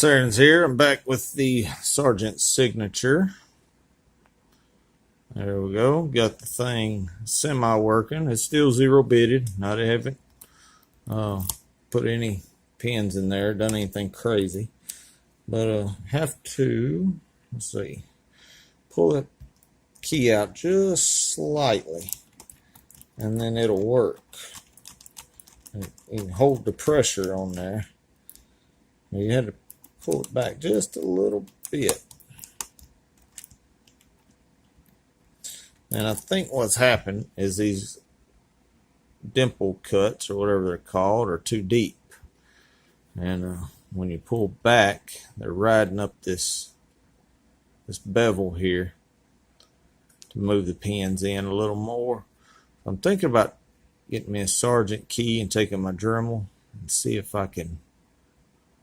Sargent here. I'm back with the Sargent signature. There we go. Got the thing semi-working. It's still zero bitted. I haven't put any pins in there, done anything crazy. But have to, let's see, pull that key out just slightly, and then it'll work. You can hold the pressure on there. You had to pull it back just a little bit. And I think what's happened is these dimple cuts, or whatever they're called, are too deep. And when you pull back, they're riding up this bevel here to move the pins in a little more. I'm thinking about getting me a Sargent key and taking my Dremel and see if I can.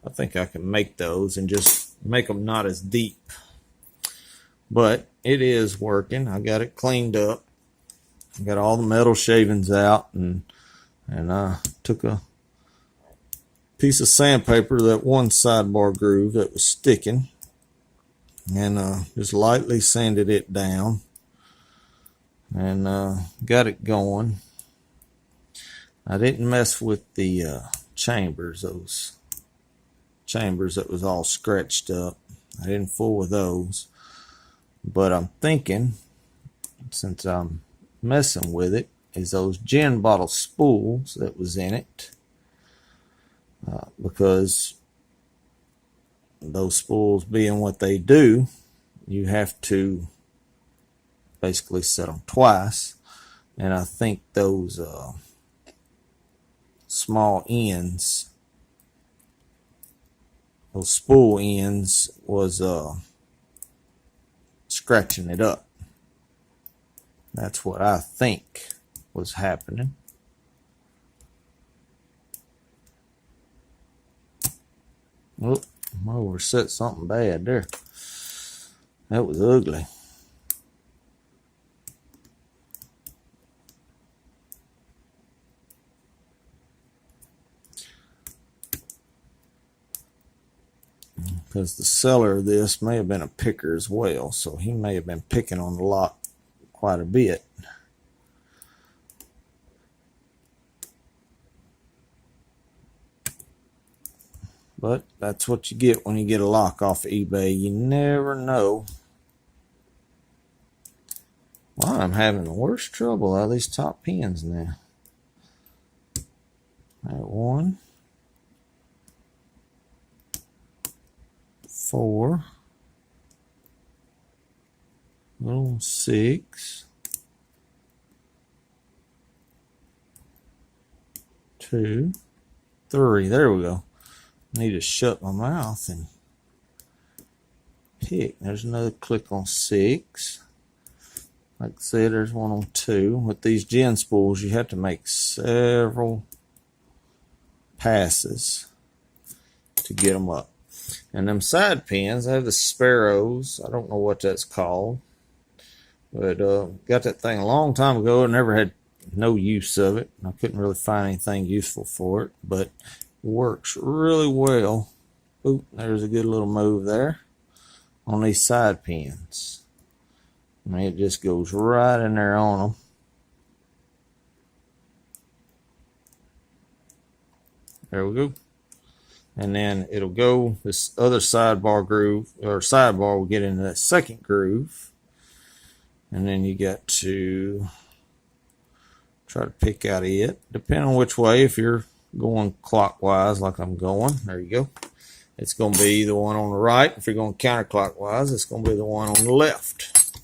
I think I can make those and just make them not as deep. But it is working. I got it cleaned up. I got all the metal shavings out, and I took a piece of sandpaper, that one sidebar groove that was sticking, and just lightly sanded it down, and got it going. I didn't mess with the chambers, those chambers that was all scratched up. I didn't fool with those. But I'm thinking, since I'm messing with it, is those gin bottle spools that was in it. Because those spools being what they do, you have to basically set them twice. And I think those small ends, those spool ends, was scratching it up. That's what I think was happening. Oh, I overset something bad there. That was ugly. Because the seller of this may have been a picker as well, so he may have been picking on the lock quite a bit. But that's what you get when you get a lock off of eBay. You never know. Well, I'm having the worst trouble out of these top pins now. That one. 4, little 6, 2, 3. There we go. Need to shut my mouth and pick. There's another click on 6. Like I said, there's one on 2. With these gin spools, you have to make several passes to get them up. And them side pins, I have the Sparrows. I don't know what that's called. But got that thing a long time ago. I never had no use of it. I couldn't really find anything useful for it. But it works really well. Oop, there's a good little move there on these side pins. And it just goes right in there on them. There we go. And then it'll go, this other sidebar groove, or sidebar will get into that second groove. And then you got to try to pick out it, depending on which way. If you're going clockwise like I'm going, there you go. It's going to be the one on the right. If you're going counterclockwise, it's going to be the one on the left.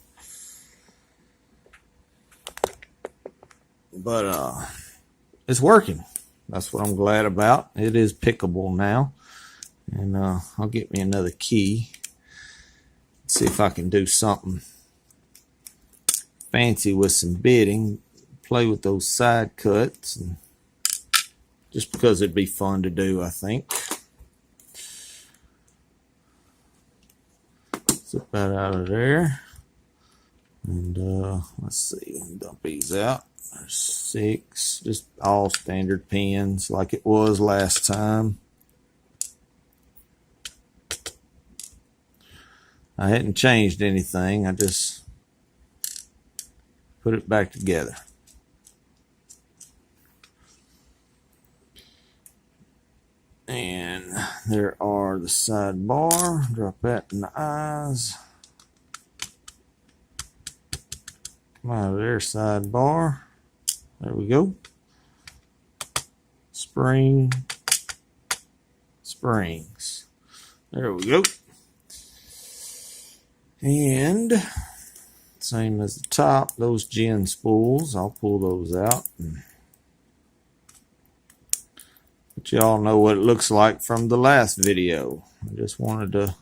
But it's working. That's what I'm glad about. It is pickable now. And I'll get me another key. See if I can do something fancy with some bitting. Play with those side cuts. And just because it'd be fun to do, I think. Zip that out of there. And let's see. Dump these out. There's 6, just all standard pins like it was last time. I hadn't changed anything. I just put it back together. And there are the sidebar. Drop that in the eyes. Come out of there, sidebar. There we go. Spring. Springs. There we go. And same as the top, those gin spools. I'll pull those out. But y'all know what it looks like from the last video. I just wanted to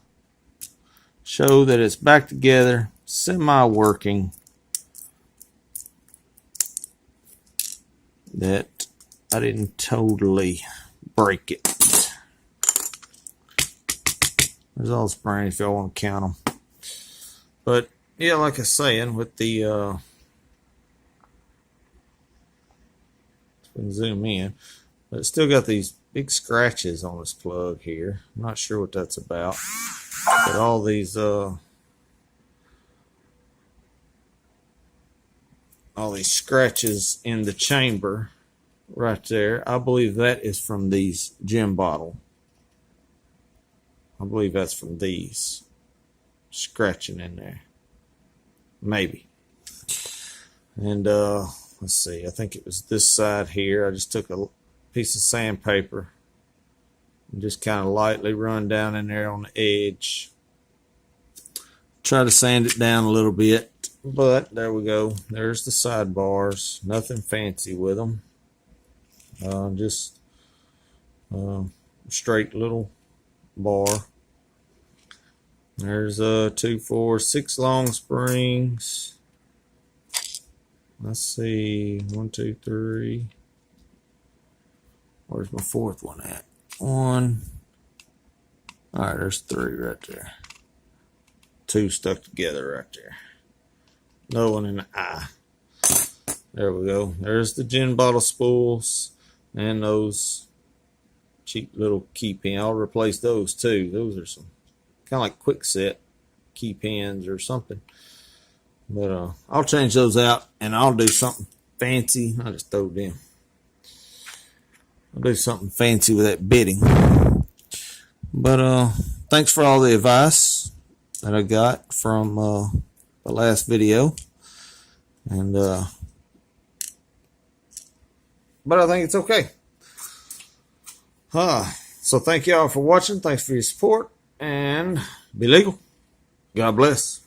show that it's back together, semi-working, that I didn't totally break it. There's all the springs if y'all want to count them. But yeah, like I was saying, with the zoom in, but it's still got these big scratches on this plug here. I'm not sure what that's about, but all these scratches in the chamber right there, I believe that is from these gin bottle. I believe that's from these scratching in there, maybe. And let's see, I think it was this side here. I just took a piece of sandpaper and just kind of lightly run down in there on the edge. Try to sand it down a little bit, but there we go. There's the sidebars. Nothing fancy with them. Just straight little bar. There's 2, 4, 6 long springs. Let's see, 1, 2, 3. Where's my fourth one at? 1. All right, there's 3 right there. 2 stuck together right there. No one in the eye. There we go. There's the gin bottle spools and those cheap little key pins. I'll replace those too. Those are some kind of like quick set key pins or something. But I'll change those out and I'll do something fancy. I'll just throw it in. I'll do something fancy with that bitting. But thanks for all the advice that I got from the last video. And but I think it's okay. So thank y'all for watching. Thanks for your support. And be legal. God bless.